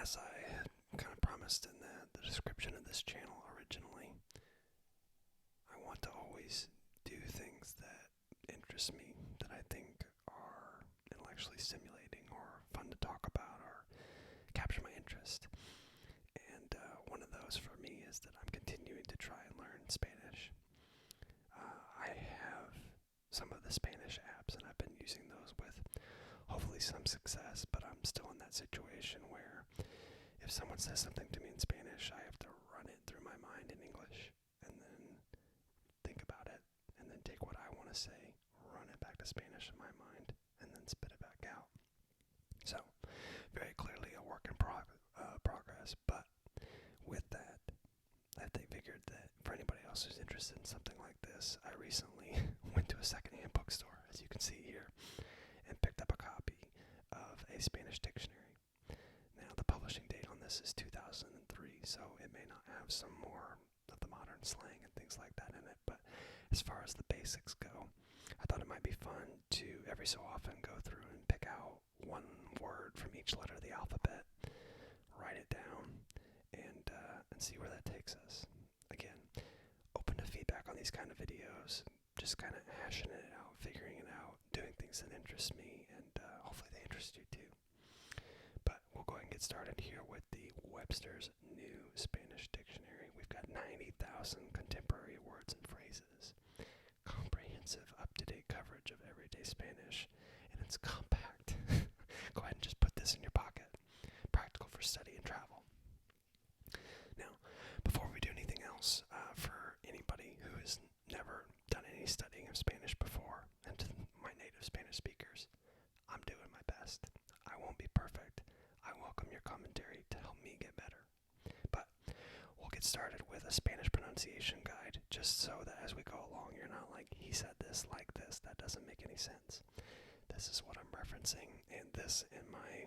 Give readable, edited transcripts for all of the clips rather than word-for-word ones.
As I had kind of promised in the description of this channel originally, I want to always do things that interest me, that I think are intellectually stimulating or fun to talk about or capture my interest. And one of those for me is that I'm continuing to try and learn Spanish. I have some of the Spanish apps, and I've been using those with hopefully some success, but I'm still in that situation where if someone says something to me in Spanish, I have to run it through my mind in English, and then think about it, and then take what I want to say, run it back to Spanish in my mind, and then spit it back out. So, very clearly a work in progress, but with that, I figured that for anybody else who's interested in something like this, I recently went to a secondhand bookstore, as you can see here, and picked up a copy of a Spanish dictionary. Now, the publishing date on this is 2003, so it may not have some more of the modern slang and things like that in it, but as far as the basics go, I thought it might be fun to every so often go through and pick out one word from each letter of the alphabet, write it down, and see where that takes us. Again, open to feedback on these kind of videos, just kind of hashing it out, figuring it out, doing things that interest me, and hopefully they interest you too. But we'll go ahead and get started here with the Webster's New Spanish Dictionary. We've got 90,000 contemporary words and phrases, comprehensive, up-to-date coverage of everyday Spanish, and it's compact. Go ahead and just put this in your pocket. Practical for study and travel. Now, before we do anything else, for anybody who has never done any studying of Spanish before, and to my native Spanish speakers, I'm doing my best. I won't be perfect. I welcome your commentary to help me get better. But we'll get started with a Spanish pronunciation guide, just so that as we go along, you're not like, he said this like this. That doesn't make any sense. This is what I'm referencing, and this in my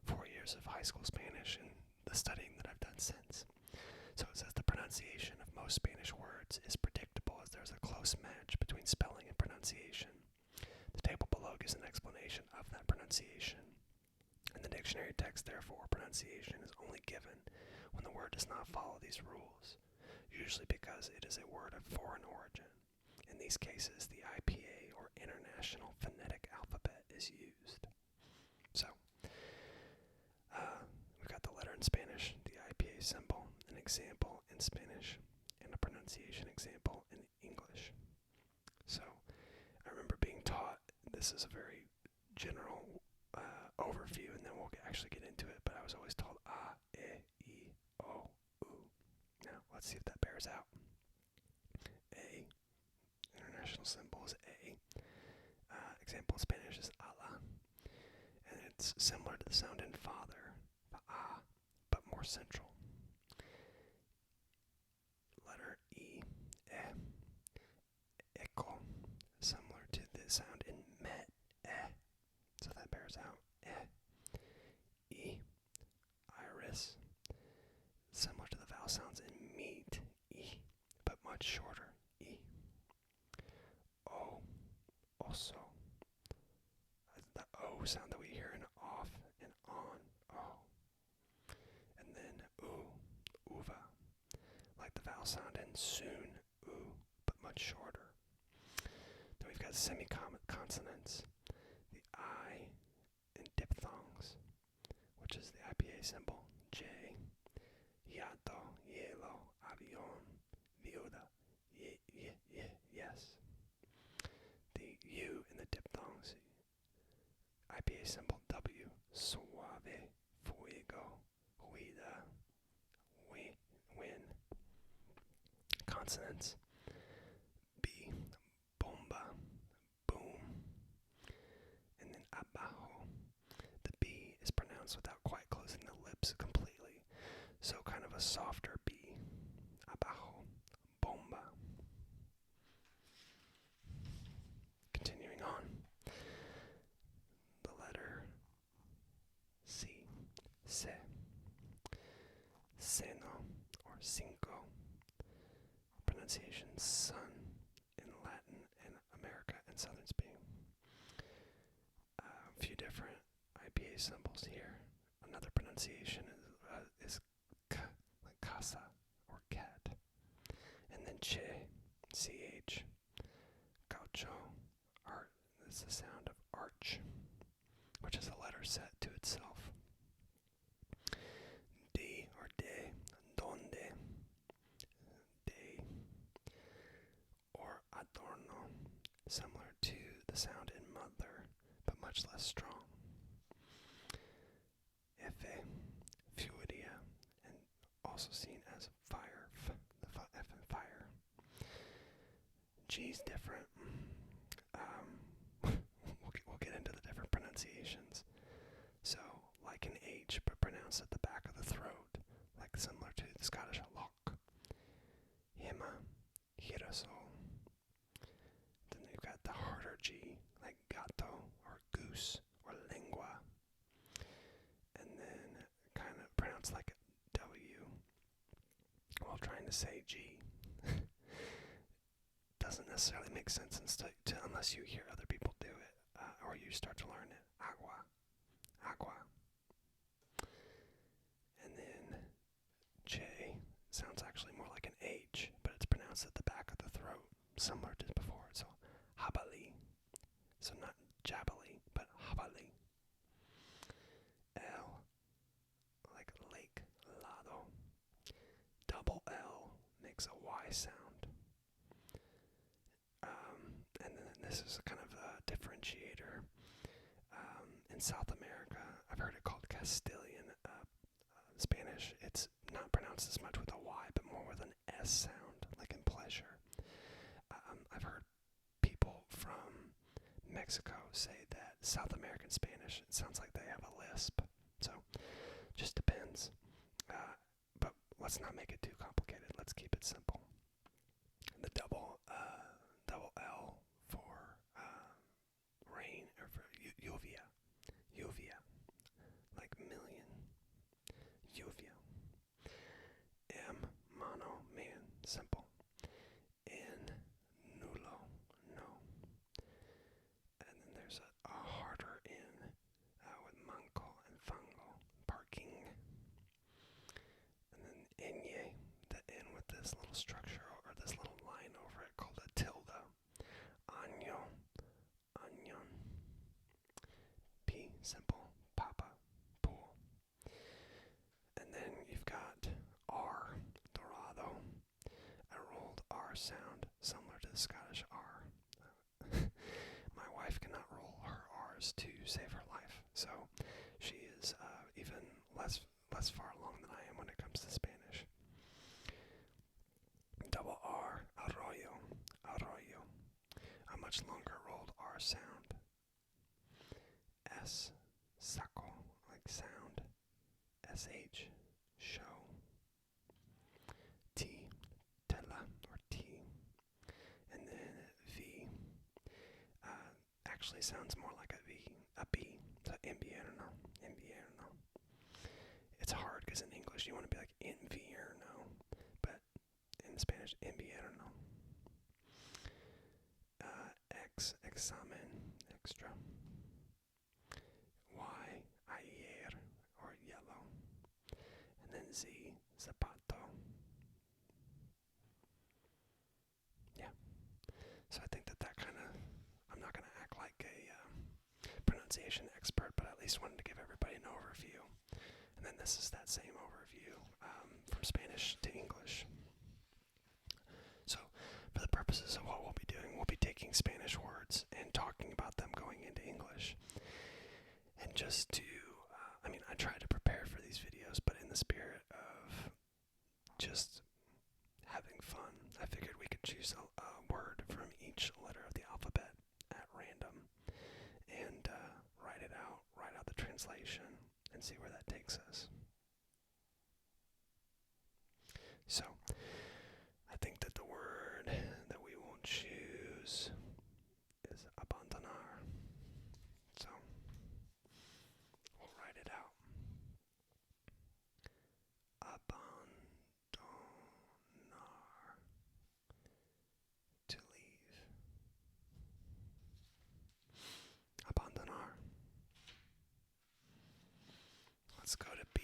4 years of high school Spanish and the studying that I've done since. So it says the pronunciation of most Spanish words is predictable as there's a close match between spelling and pronunciation. The table below gives an explanation of that pronunciation. In the dictionary text, therefore, pronunciation is only given when the word does not follow these rules, usually because it is a word of foreign origin. In these cases, the IPA, or International Phonetic Alphabet, is used. So, we've got the letter in Spanish, the IPA symbol, an example in Spanish, and a pronunciation example in English. So, I remember being taught, this is a very general overview, and then we'll actually get into it, but I was always told A, E, I, O, U. Now, let's see if that bears out. A, international symbol is A. Example in Spanish is ala, and it's similar to the sound in father, a, but more central. Letter E, echo, similar to the sound in met, so that bears out. E, iris, similar to the vowel sounds in meat, E, but much shorter, E. O, also, the O sound that we hear in off and on, O. And then U, uva, like the vowel sound in soon, U, but much shorter. Then we've got semi-consonants, the I in diphthongs, which is the IPA symbol, J, yato, hielo, avión, viuda, yes. The U in the diphthongs, IPA symbol W, suave, fuego, huida, win. Consonants, B, bomba, boom. And then abajo, the B is pronounced without quite closing the lips completely, so kind of a softer B, abajo, bomba. Continuing on, the letter C, se, seno, or cinco, pronunciation sun in Latin and America and Southern Spain. A few different IPA symbols here. Another pronunciation pronunciation is k, like casa or cat. And then che, ch, gaucho, art is the sound of arch, which is a letter set to itself. D or de, donde, de, or adorno, similar to the sound in mother, but much less strong. F, furia, and also seen as fire, the F in fire. G's different. We'll get into the different pronunciations. So, like an H, but pronounced at the back of the throat, like similar to the Scottish lock. Hima, girasol. Then you've got the harder G, like gato or goose or lengua. And then kind of pronounced like a W while trying to say G. Doesn't necessarily make sense unless you hear other people do it, or you start to learn it. Agua, agua. And then J sounds actually more like an H, but it's pronounced at the back of the throat, similar to before. So habali. So not jabali, but habali. L, like lake, lado. Double L makes a Y sound. And then this is kind of a differentiator. In South America, I've heard it called Castilian Spanish. It's not pronounced as much with a Y, but more with an S sound, like in pleasure. I've heard people from Mexico say that South American Spanish, it sounds like they have a lisp. So, just depends. But let's not make it too complicated. Let's keep it simple. The double L for rain, or for lluvia, like million, lluvia. M, mono, man, simple. N, nulo, no. And then there's a harder N with manco and fango, parking. And then enye, the N with this little structure or this little line over it called a tilde. Año, añon. P, simple, papa, pool. And then you've got R, dorado, a rolled R sound, similar to the Scottish R. My wife cannot roll her R's to save her life, so she is even less far along than I am when it comes to Spanish. Double R, arroyo, a much longer rolled R sound. S, saco, like sound. SH, show. T, tela, or T. And then V, actually sounds more like a V, a B. So invierno. It's hard because in English you want to be like invierno, but in Spanish, invierno. X, examen, extra. Y, ayer, or yellow. And then Z, zapato. Yeah. So I think that kind of, I'm not going to act like a pronunciation expert, but at least wanted to give everybody an overview. And then this is that same overview from Spanish to English. So for the purposes of what we'll be doing, we'll be taking Spanish words and talking about them going into English. And just to, I try to prepare for these videos, but in the spirit of just having fun, I figured we could choose a word from each letter of the alphabet at random and write out the translation, and see where that takes us. So, I think that the word that we will choose is abandonar. So, we'll write it out. Abandonar. To leave. Abandonar. Let's go to B.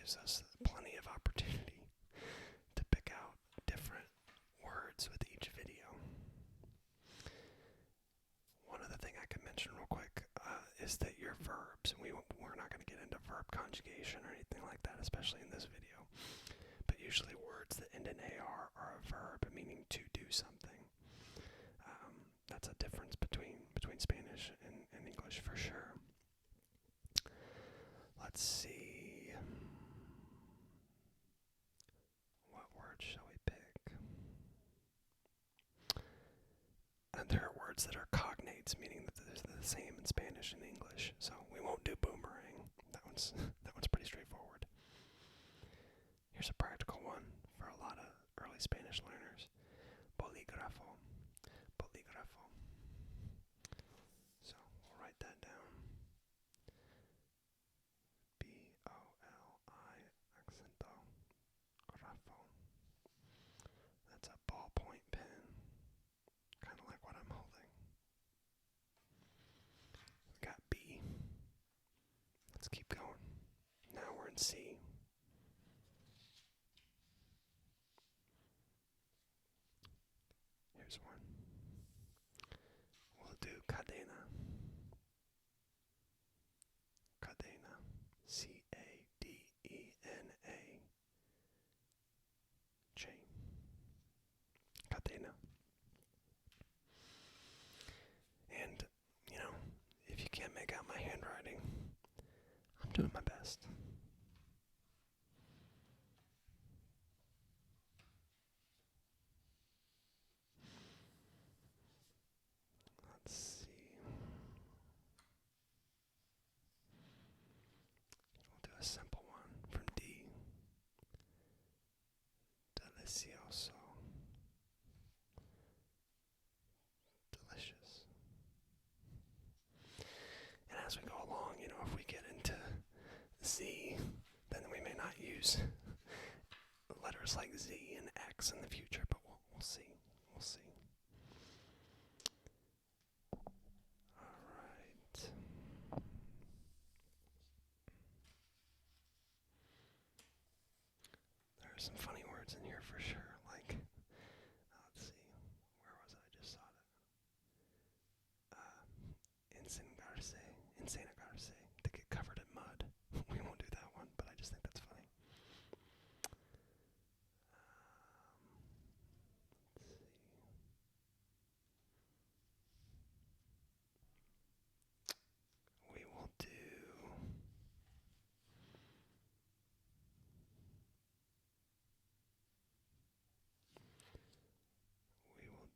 gives us plenty of opportunity to pick out different words with each video. One other thing I can mention real quick is that your verbs, and we're not going to get into verb conjugation or anything like that, especially in this video, but usually words that end in AR are a verb, meaning to do something. That's a difference between Spanish and English for sure. Let's see. What word shall we pick? And there are words that are cognates, meaning that they're the same in Spanish and English. So we won't do boomerang. That one's pretty straightforward. Here's a practical one for a lot of early Spanish learners. Bolígrafo. Bolígrafo. So we'll write that down. B-O-L-I accento grafo. That's a ballpoint pen, kind of like what I'm holding. We got B. Let's keep going. Now we're in C. Here's one. We'll do cadena. Cadena. C-A-D-E-N-A. Chain. Cadena. And, if you can't make out my handwriting, I'm doing my best. Let's see. We'll do a simple one from D. Delicioso. Delicious. And as we go along, if we get into Z, then we may not use letters like Z and X in the future, but we'll see. We'll see. Alright. There are some funny words in here for sure, like, let's see, where was I? I just saw it. Enseñarse, to get covered in mud. We won't do that one, but I just think that's funny. Let's see. We will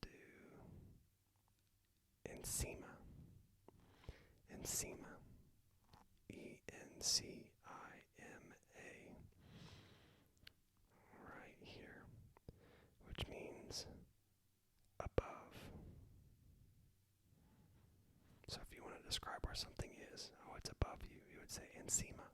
do encima. Encima. E-N-C-I-M-A. Right here, which means above. So if you want to describe where something is, it's above you, you would say encima.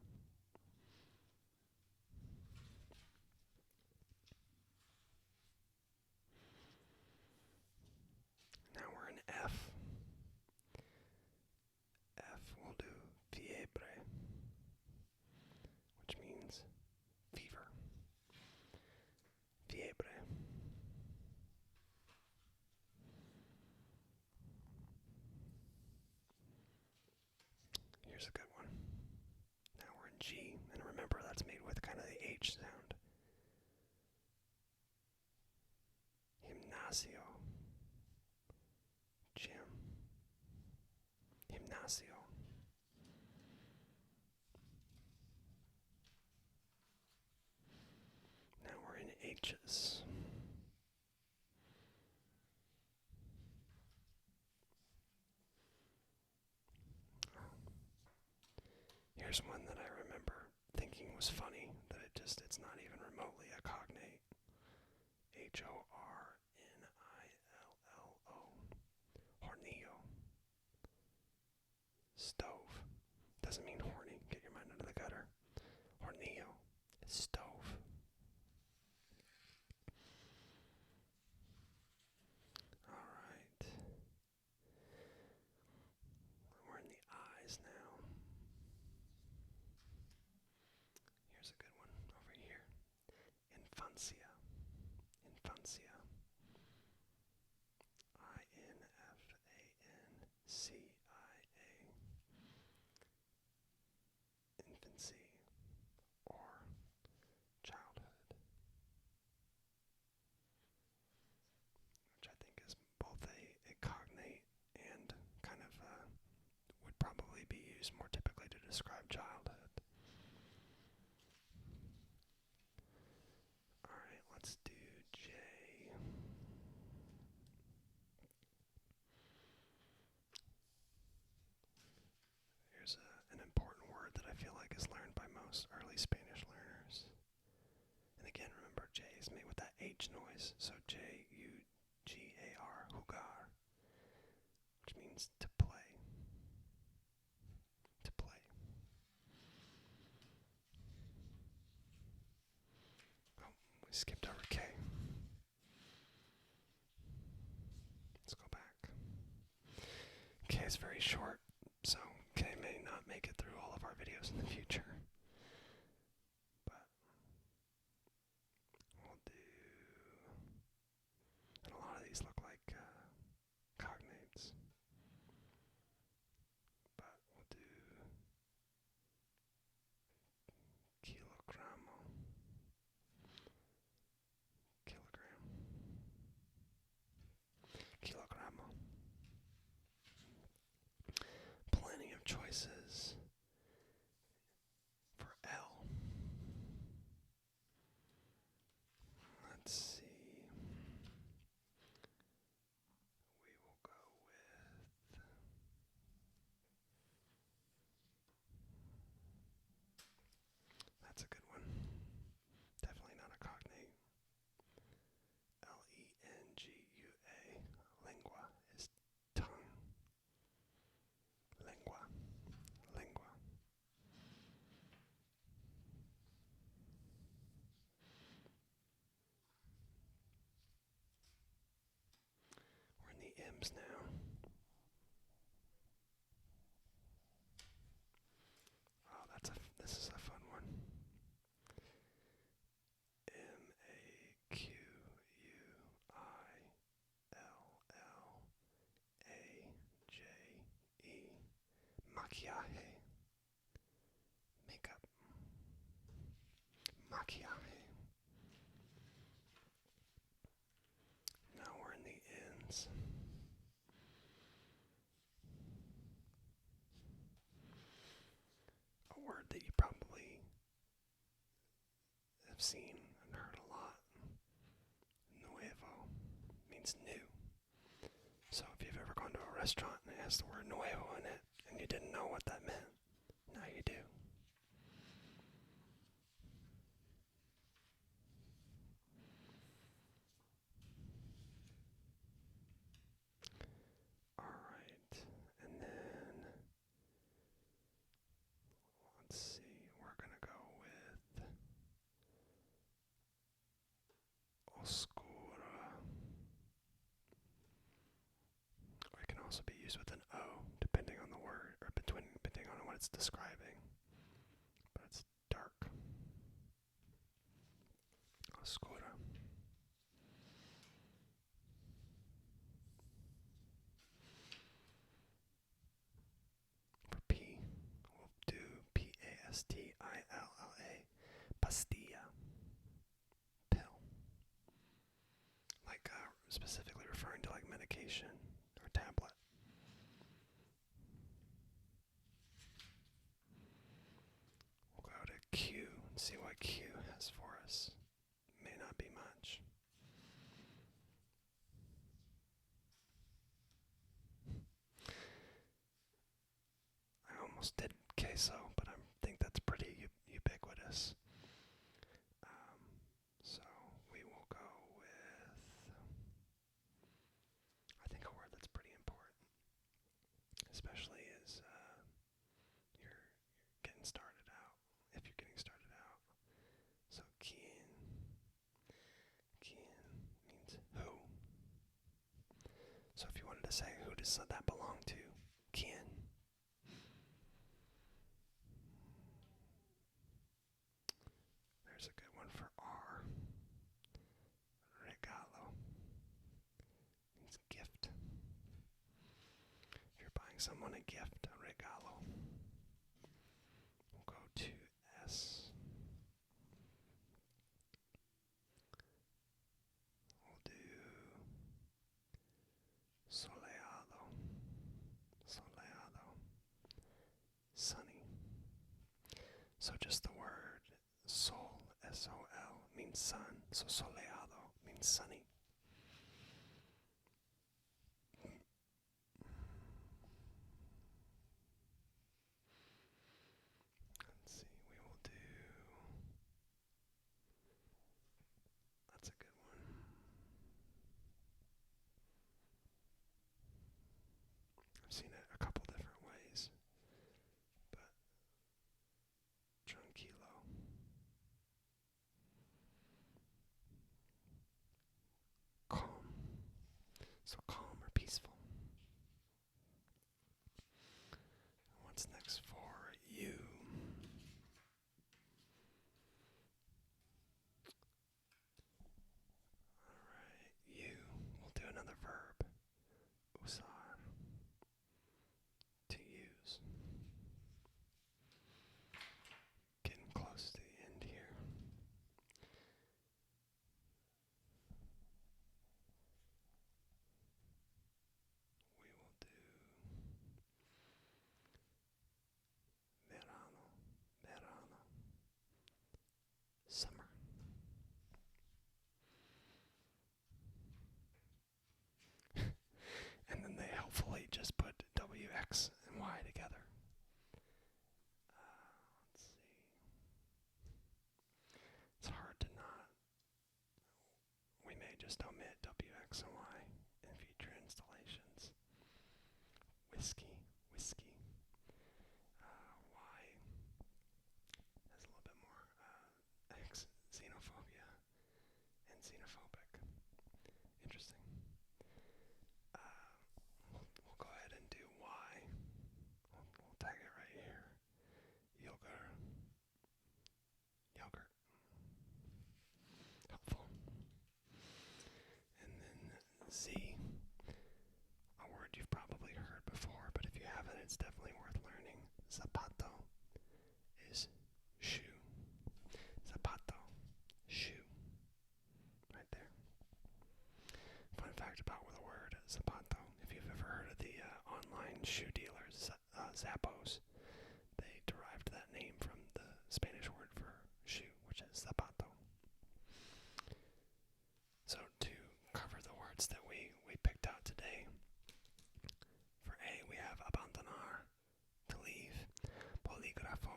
Now we're in F. F will do fiebre, which means fever. Fiebre. Here's a good one. Now we're in G, and remember that's made with kind of the H sound. Gimnasio. Gym. Gimnasio. Now we're in H's. Here's one that I remember thinking was funny, that it's not even remotely a cognate. H-O-R-N-I-L-L-O. Hornillo. Stove. Doesn't mean horny. Get your mind out of the gutter. Hornillo. It's stove. Alright. We're in the I's now. Here's a good one. describe childhood. Alright, let's do J. Here's an important word that I feel like is learned by most early Spanish learners. And again, remember J is made with that H noise, so J-U-G-A-R, jugar, which means to play. To play. Oh, we skipped over K. Let's go back. K is very short, so K may not make it through all of our videos in the future. But we'll do... And a lot of these look like cognates. But we'll do... Kilogramo. Kilogram. Kilogramo. Plenty of choices for L. Let's see. We will go with... That's a good one. Definitely not a cognate. L-E-N-G-U-A. Lingua is tongue. Lingua. Lingua. We're in the M's now. Oh, this is a fun one. M-A-Q-U-I-L-L-A-J-E. Maquillaje. Makeup. Maquillaje. Now we're in the N's. A word that you probably have seen and heard a lot. Nuevo means new. So if you've ever gone to a restaurant and it has the word nuevo in it and you didn't know what that meant, now you do. Alright, and then let's see, we're gonna go with oscura. Or it can also be used with an O, depending on the word, or depending on what it's describing. But it's dark. Oscura. For P, we'll do P-A-S-T-I-L-L-A. Pastilla. Pill. Like specifically referring to like medication or tablet. We'll go to Q and see what Q has for us. May not be much. I almost did queso, but I think that's pretty ubiquitous. So we will go with, I think a word that's pretty important, especially as you're getting started out, if you're getting started out. So quién means who. So if you wanted to say who does that belong to, quién. There's a good one for R. Regalo means gift. If you're buying someone a gift, a regalo. We'll go to S. We'll do soleado. Soleado. Sunny. So just the word sol, S-O-L, means sun. So soleado means sunny. Let's see, we will do... That's a good one. I've seen it a couple different ways, but tranquilo. Calm. So calm or peaceful. What's next for you? Alright, you. We'll do another verb. Usar. To use. Getting close to the end here. We will do verano, verano, summer. And then they helpfully just put W, X, and Y together. Let's see. It's hard to not. We may just omit W, X, and Y in future installations. Whiskey, whiskey. Y has a little bit more. X, xenophobia, and xenophobic. Interesting. We'll go ahead and do Y. We'll tag it right here. Yogurt. Yogurt. Helpful. And then Z. A word you've probably heard before, but if you haven't, it's definitely worth learning. Zapato is shoe. Zapato. Shoe. Right there. Fun fact about the word zapato. If you've ever heard of the online shoe dealers, Zappos, they derived that name from the Spanish word for shoe, which is zapato. So to cover the words that we picked out today, for A we have abandonar, to leave, polígrafo,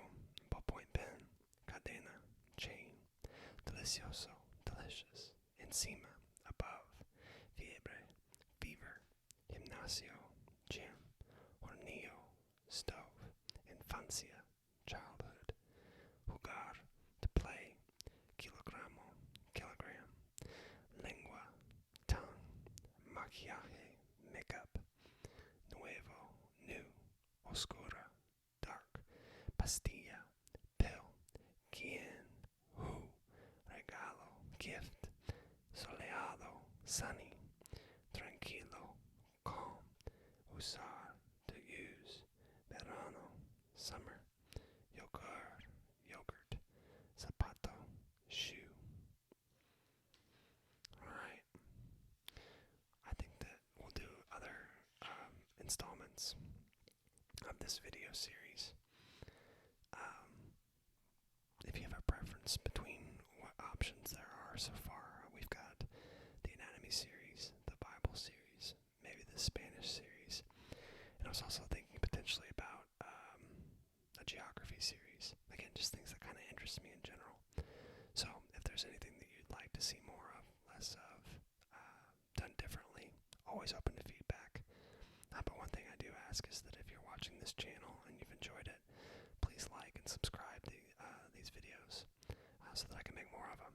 ballpoint pen, cadena, chain, delicioso, delicious, encima, above, fiebre, fever, gimnasio, gym, hornillo, stove, infancia, childhood, jugar, to play, kilogramo, kilogram, lengua, tongue, maquillaje, makeup, nuevo, new, oscura, dark, pastilla, pill, quien, who, regalo, gift, soleado, sunny, tranquilo, calm, usar, to use, verano, summer, yogurt, zapato, shoe. Alright. I think that we'll do other installments of this video series. If you have a preference between what options there are so far, we've got the anatomy series, the Bible series, maybe the Spanish series, and I was also thinking potentially about a geography series. Again, just things that kind of interest me in general. So if there's anything that you'd like to see more of, less of, done differently, always open to feedback. But one thing I do ask is that if you're watching this channel and you've enjoyed it, please like and subscribe to these videos so that I can make more of them.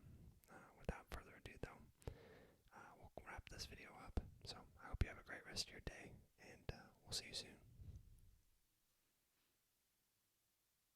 Without further ado, though, we'll wrap this video up. So I hope you have a great rest of your day, and we'll see you soon.